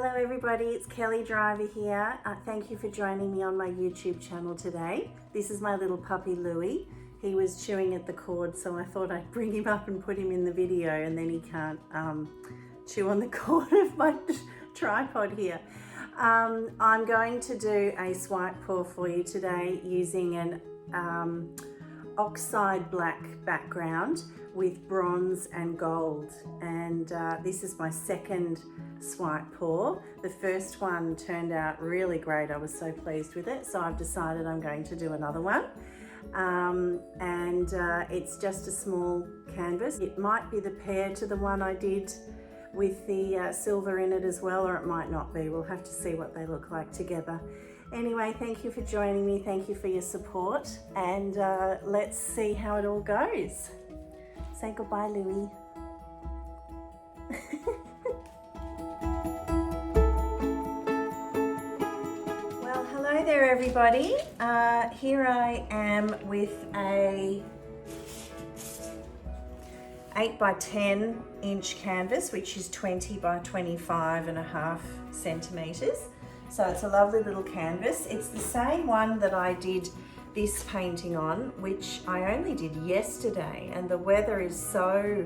Hello everybody, it's Kelly Driver here. Thank you for joining me on my YouTube channel today. This is my little puppy Louie. He was chewing at the cord, so I thought I'd bring him up and put him in the video, and then he can't chew on the cord of my tripod here. I'm going to do a swipe pour for you today using an oxide black background with bronze and gold, and this is my second swipe pour. The first one turned out really great. I was so pleased with it, so I've decided I'm going to do another one, and it's just a small canvas. It might be the pair to the one I did with the silver in it as well, or it might not be. We'll have to see what they look like together. Anyway, thank you for joining me. Thank you for your support, and let's see how it all goes. Say goodbye, Louie. Well, hello there everybody. Here I am with a 8 by 10 inch canvas, which is 20 by 25.5 centimeters. So it's a lovely little canvas. It's the same one that I did this painting on, which I only did yesterday, and the weather is so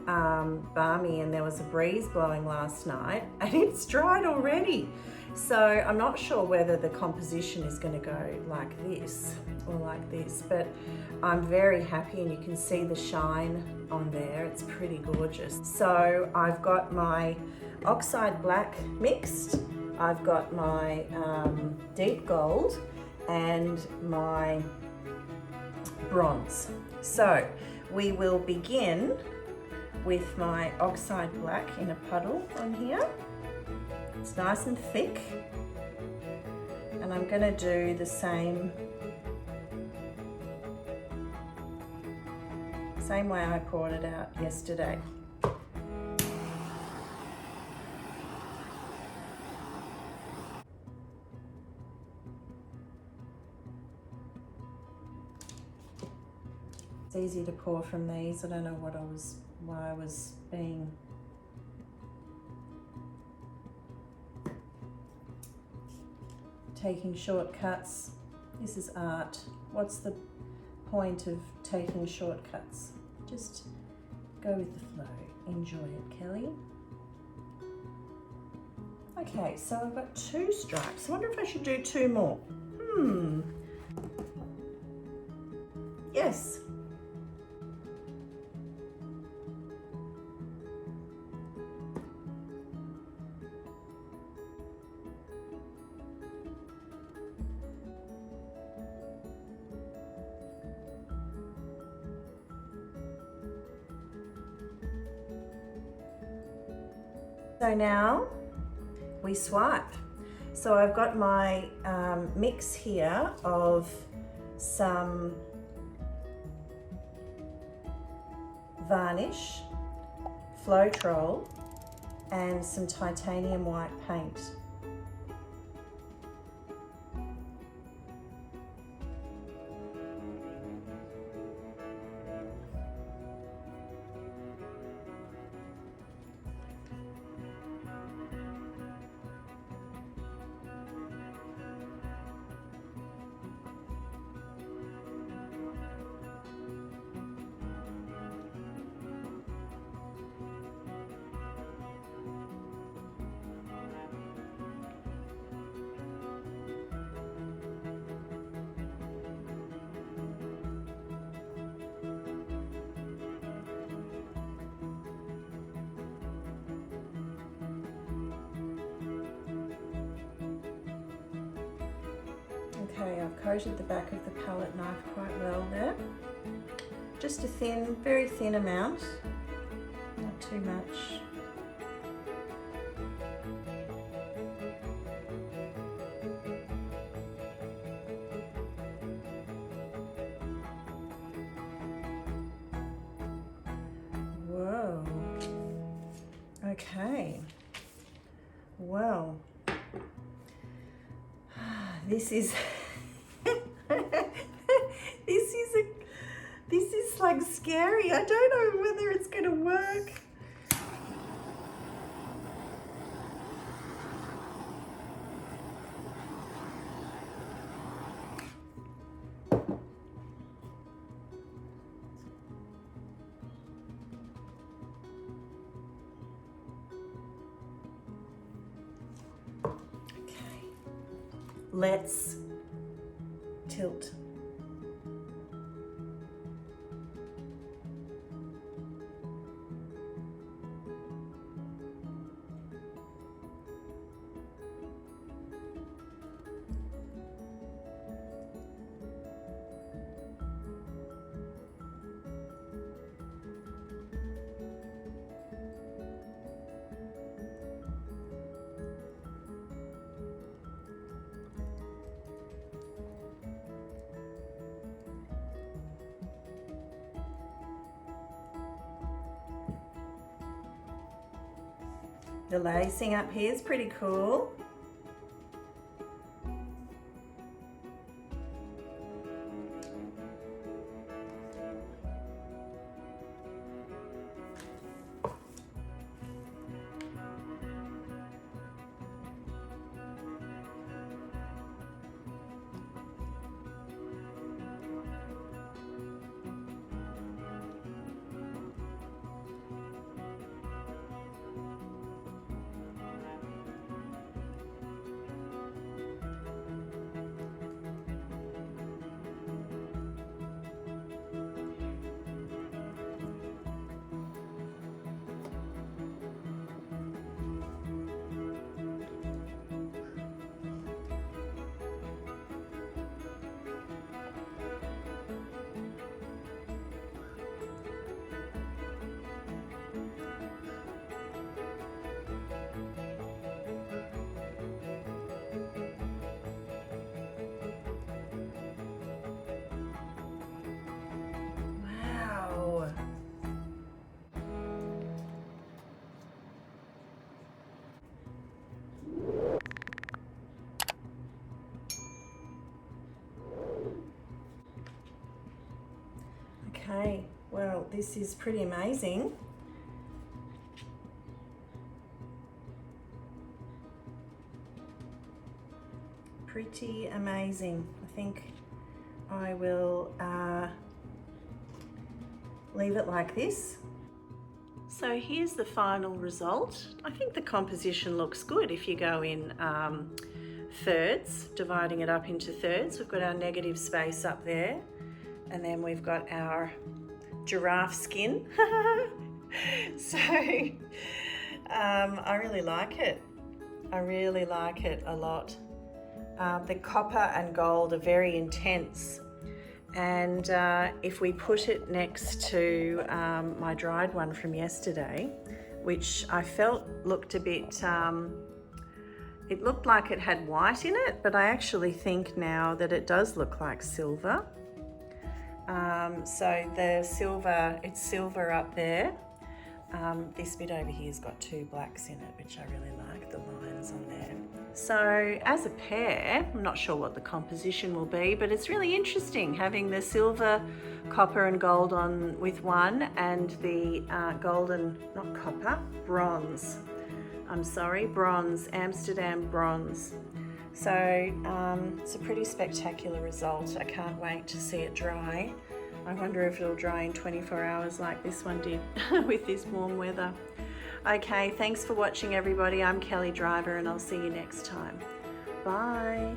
balmy, and there was a breeze blowing last night, and it's dried already. So I'm not sure whether the composition is going to go like this or like this, but I'm very happy, and you can see the shine on there. It's pretty gorgeous. So I've got my oxide black mixed, I've got my deep gold, and my bronze. So we will begin with my oxide black in a puddle on here. It's nice and thick, and I'm going to do the same way I poured it out yesterday. It's easy to pour from these. I don't know why I was being taking shortcuts. This is art. What's the point of taking shortcuts? Just go with the flow. Enjoy it, Kelly. Okay, so I've got 2 stripes. I wonder if I should do 2 more. Yes. So now we swipe. So I've got my mix here of some varnish, floetrol, and some titanium white paint. Okay, I've coated the back of the palette knife quite well there. Just a thin, very thin amount, not too much. Whoa. Okay. Well, this is this is like scary. I don't know whether it's going to work. Let's tilt. The lacing up here is pretty cool. Okay, well, this is pretty amazing. Pretty amazing. I think I will leave it like this. So here's the final result. I think the composition looks good if you go in thirds, dividing it up into thirds. We've got our negative space up there, and then we've got our giraffe skin. So I really like it. I really like it a lot. The copper and gold are very intense, and if we put it next to my dried one from yesterday, which I felt looked a bit, it looked like it had white in it, but I actually think now that it does look like silver. So the silver, it's silver up there. This bit over here's got two blacks in it, which I really like, the lines on there. So as a pair, I'm not sure what the composition will be, but it's really interesting having the silver, copper and gold on with one, and the golden, not copper, bronze. I'm sorry, bronze, Amsterdam bronze. So it's a pretty spectacular result. I can't wait to see it dry. I wonder if it'll dry in 24 hours like this one did with this warm weather. Okay, thanks for watching everybody. I'm Kelly Driver and I'll see you next time. Bye.